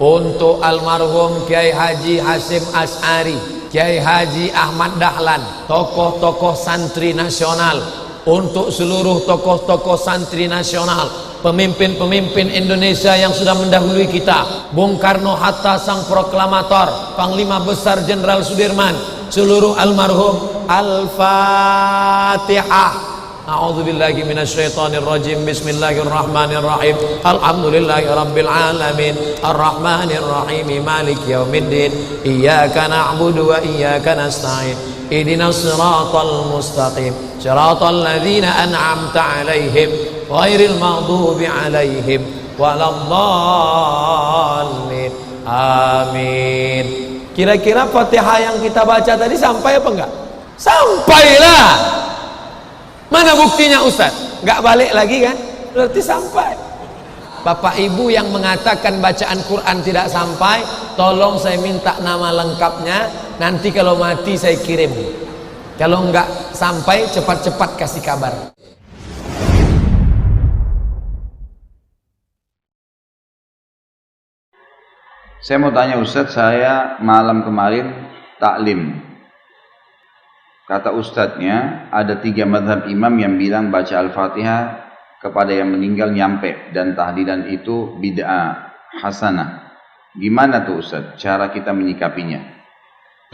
Untuk almarhum Kiai Haji Hasyim Asy'ari, Kiai Haji Ahmad Dahlan, tokoh-tokoh santri nasional. Untuk seluruh tokoh-tokoh santri nasional, pemimpin-pemimpin Indonesia yang sudah mendahului kita, Bung Karno Hatta sang proklamator, Panglima Besar Jenderal Sudirman, seluruh almarhum. Al-Fatihah. A'udzubillahi minasyaitonirrajim. Bismillahirrahmanirrahim. Alhamdulillahi rabbil alamin. Arrahmanirrahim. Maliki yaumiddin. Iyyaka na'budu wa iyyaka nasta'in. Ihdinas siratal mustaqim. Siratal ladzina an'amta 'alaihim ghairil maghdubi 'alaihim waladdallin. Amin. Kira-kira Fatihah yang kita baca tadi sampai apa enggak? Sampailah. Mana buktinya Ustaz? Nggak balik lagi kan? Berarti sampai. Bapak Ibu yang mengatakan bacaan Quran tidak sampai, tolong saya minta nama lengkapnya. Nanti kalau mati saya kirim. Kalau nggak sampai, cepat-cepat kasih kabar. Saya mau tanya Ustaz, saya malam kemarin taklim. Kata ustadznya, ada 3 mazhab imam yang bilang baca Al-Fatihah kepada yang meninggal nyampe, dan tahlilan itu bid'ah hasanah. Gimana tuh Ustadz cara kita menyikapinya?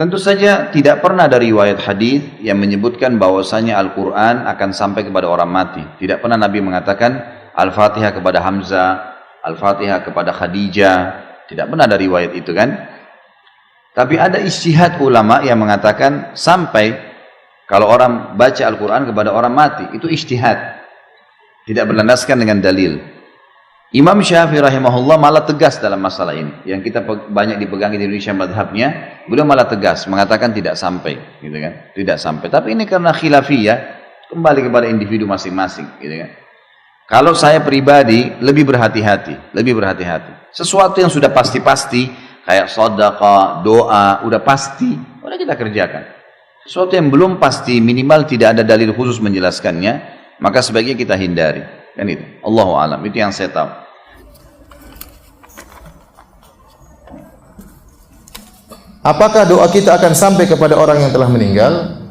Tentu saja tidak pernah ada riwayat hadis yang menyebutkan bahwasanya Al-Quran akan sampai kepada orang mati. Tidak pernah Nabi mengatakan Al-Fatihah kepada Hamzah, Al-Fatihah kepada Khadijah. Tidak pernah ada riwayat itu kan? Tapi ada ijtihad ulama yang mengatakan sampai kalau orang baca Al-Quran kepada orang mati, itu ijtihad. Tidak berlandaskan dengan dalil. Imam Syafi'i rahimahullah malah tegas dalam masalah ini. Yang kita banyak dipegang di Indonesia madhabnya, beliau malah tegas, mengatakan tidak sampai. Gitu kan? Tidak sampai. Tapi ini karena khilafiyah, kembali kepada individu masing-masing. Gitu kan? Kalau saya pribadi, lebih berhati-hati. Lebih berhati-hati. Sesuatu yang sudah pasti-pasti, kayak sedekah, doa, udah pasti, udah kita kerjakan. Sesuatu yang belum pasti, minimal tidak ada dalil khusus menjelaskannya, maka sebaiknya kita hindari. Kan itu. Allahu a'lam. Itu yang saya tahu. Apakah doa kita akan sampai kepada orang yang telah meninggal?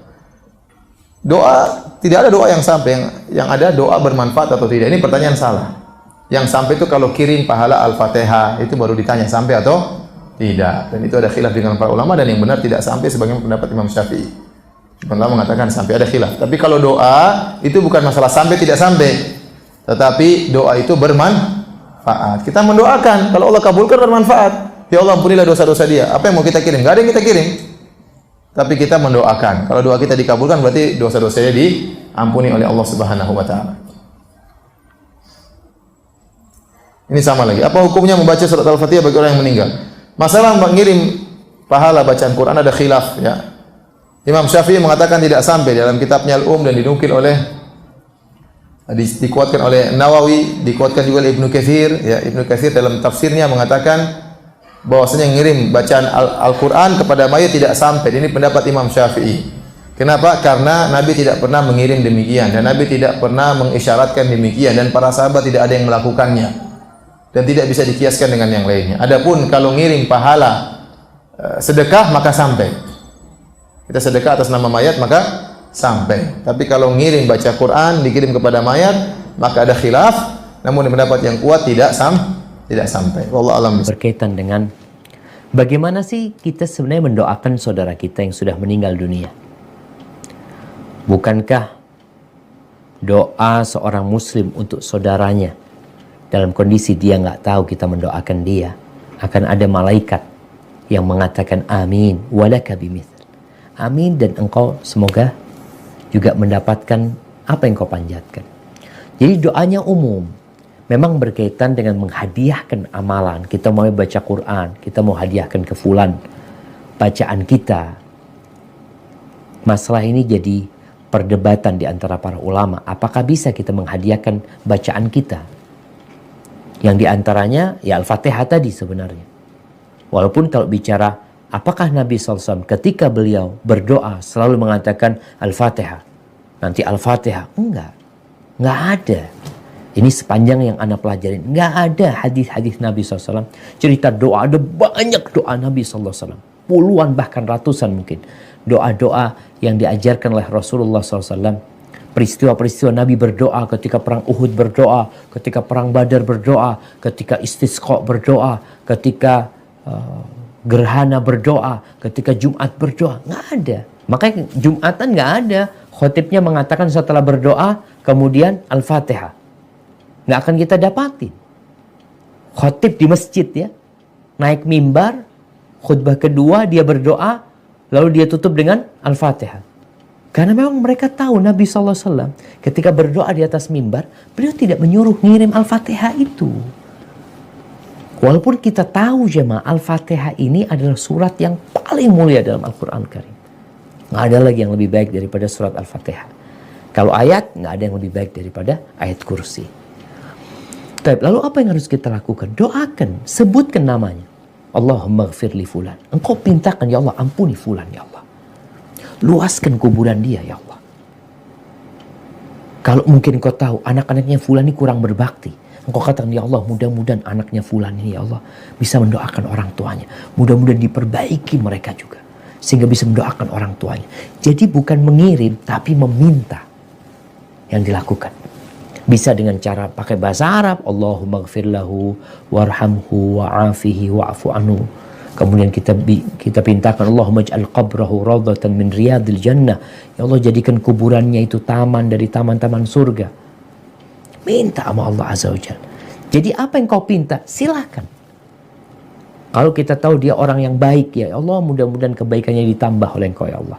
Doa, tidak ada doa yang sampai. Yang ada doa bermanfaat atau tidak. Ini pertanyaan salah. Yang sampai itu kalau kirim pahala Al-Fatihah, itu baru ditanya sampai atau tidak. Dan itu ada khilaf dengan para ulama, dan yang benar tidak sampai sebagaimana pendapat Imam Syafi'i. Allah mengatakan sampai, ada khilaf. Tapi kalau doa itu bukan masalah sampai tidak sampai, tetapi doa itu bermanfaat. Kita mendoakan, kalau Allah kabulkan bermanfaat. Ya Allah, ampunilah dosa-dosa dia. Apa yang mau kita kirim? Gak ada yang kita kirim. Tapi kita mendoakan. Kalau doa kita dikabulkan berarti dosa-dosanya diampuni oleh Allah Subhanahu wa taala. Ini sama lagi. Apa hukumnya membaca surat Al-Fatihah bagi orang yang meninggal? Masalah mengirim pahala bacaan Quran ada khilaf ya. Imam Syafi'i mengatakan tidak sampai, dalam kitabnya Al-Um, dan dinukil oleh dikuatkan oleh Nawawi, dikuatkan juga oleh Ibnu Katsir ya. Ibnu Katsir dalam tafsirnya mengatakan bahwasanya ngirim bacaan Al-Quran kepada mayat tidak sampai. Ini pendapat Imam Syafi'i. Kenapa? Karena Nabi tidak pernah mengirim demikian, dan Nabi tidak pernah mengisyaratkan demikian, dan para sahabat tidak ada yang melakukannya, dan tidak bisa dikiaskan dengan yang lainnya. Adapun kalau ngirim pahala sedekah maka sampai. Kita sedekah atas nama mayat maka sampai. Tapi kalau ngirim baca Quran dikirim kepada mayat maka ada khilaf. Namun pendapat yang kuat tidak sampai. Wallahu a'lam. Berkaitan dengan bagaimana sih kita sebenarnya mendoakan saudara kita yang sudah meninggal dunia? Bukankah doa seorang muslim untuk saudaranya dalam kondisi dia nggak tahu kita mendoakan dia, akan ada malaikat yang mengatakan amin walaka bimits. Amin, dan engkau semoga juga mendapatkan apa yang kau panjatkan. Jadi doanya umum. Memang berkaitan dengan menghadiahkan amalan. Kita mau baca Quran, kita mau hadiahkan ke fulan bacaan kita. Masalah ini jadi perdebatan di antara para ulama. Apakah bisa kita menghadiahkan bacaan kita? Yang diantaranya ya Al-Fatihah tadi sebenarnya. Walaupun kalau bicara apakah Nabi SAW ketika beliau berdoa selalu mengatakan Al-Fatihah? Nanti Al-Fatihah? Enggak ada. Ini sepanjang yang Anda pelajarin. Nggak ada hadis-hadis Nabi SAW. Cerita doa, ada banyak doa Nabi SAW. Puluhan bahkan ratusan mungkin. Doa-doa yang diajarkan oleh Rasulullah SAW. Peristiwa-peristiwa Nabi berdoa, ketika perang Uhud berdoa, ketika perang Badar berdoa, ketika istisqa berdoa, ketika gerhana berdoa, ketika Jumat berdoa. Nggak ada. Makanya Jumatan nggak ada. Khotibnya mengatakan setelah berdoa, kemudian Al-Fatihah. Nggak akan kita dapatin. Khotib di masjid ya, naik mimbar, khutbah kedua dia berdoa, lalu dia tutup dengan Al-Fatihah. Karena memang mereka tahu Nabi SAW ketika berdoa di atas mimbar, beliau tidak menyuruh ngirim Al-Fatihah itu. Walaupun kita tahu jemaah, Al-Fatihah ini adalah surat yang paling mulia dalam Al-Quran Karim. Nggak ada lagi yang lebih baik daripada surat Al-Fatihah. Kalau ayat, nggak ada yang lebih baik daripada ayat kursi. Lalu apa yang harus kita lakukan? Doakan, sebutkan namanya. Allahumma ghafir li fulan. Engkau pintakan, ya Allah, ampuni fulan, ya Allah. Luaskan kuburan dia, ya Allah. Kalau mungkin engkau tahu anak-anaknya fulan ini kurang berbakti, engkau katakan, ya Allah, mudah-mudahan anaknya fulan ini, ya Allah, bisa mendoakan orang tuanya. Mudah-mudahan diperbaiki mereka juga, sehingga bisa mendoakan orang tuanya. Jadi bukan mengirim, tapi meminta yang dilakukan. Bisa dengan cara pakai bahasa Arab, Allahumma ghafir lahu warhamhu wa'afihi wa'afu anhu. Kemudian kita pintakan, Allahumma ij'al qabrahu rawdatan min riyadil jannah. Ya Allah, jadikan kuburannya itu taman dari taman-taman surga. Minta sama Allah Azza wa Jalla. Jadi apa yang kau pinta, silakan. Kalau kita tahu dia orang yang baik, ya Allah, mudah-mudahan kebaikannya ditambah oleh Engkau, ya Allah.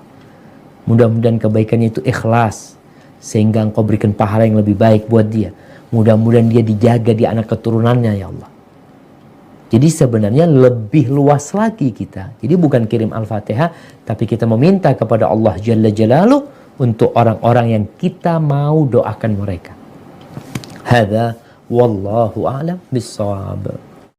Mudah-mudahan kebaikannya itu ikhlas, sehingga Engkau berikan pahala yang lebih baik buat dia. Mudah-mudahan dia dijaga di anak keturunannya, ya Allah. Jadi sebenarnya lebih luas lagi kita. Jadi bukan kirim Al-Fatihah, tapi kita meminta kepada Allah Jalla Jalaluh untuk orang-orang yang kita mau doakan mereka. Hadza wallahu a'lam bissawab.